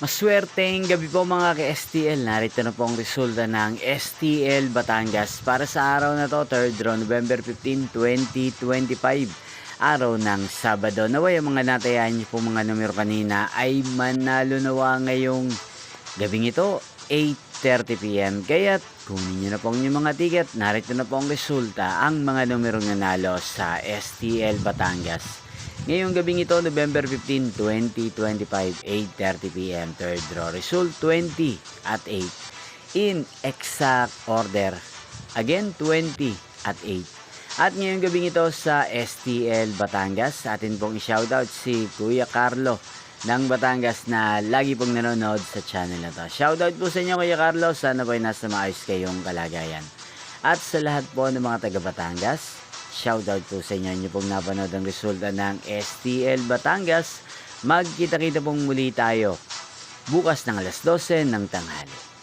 Maswerteng gabi po mga ka-STL. Narito na po ang resulta ng STL Batangas para sa araw na to, 3rd November 15, 2025. Araw ng Sabado. Naway ang mga natayan niyo po mga numero kanina ay manalo nawa ngayong gabing ito, 8:30 PM. Kaya't kunin niyo na po ang inyong mga ticket. Narito na po ang resulta, ang mga numerong nanalo sa STL Batangas. Ngayong gabing ito, November 15, 2025, 8:30 PM, third draw. Result 20 at 8. In exact order. Again, 20 at 8. At ngayong gabing ito sa STL Batangas, atin pong i-shoutout si Kuya Carlo ng Batangas na lagi pong nanonood sa channel na to. Shoutout po sa inyo Kuya Carlo, sana po ay nasa maayos kayong kalagayan. At sa lahat po ng mga taga Batangas, shoutout po sa inyo pong napanood ang resulta ng STL Batangas. Magkita-kita pong muli tayo bukas ng alas 12 ng tanghali.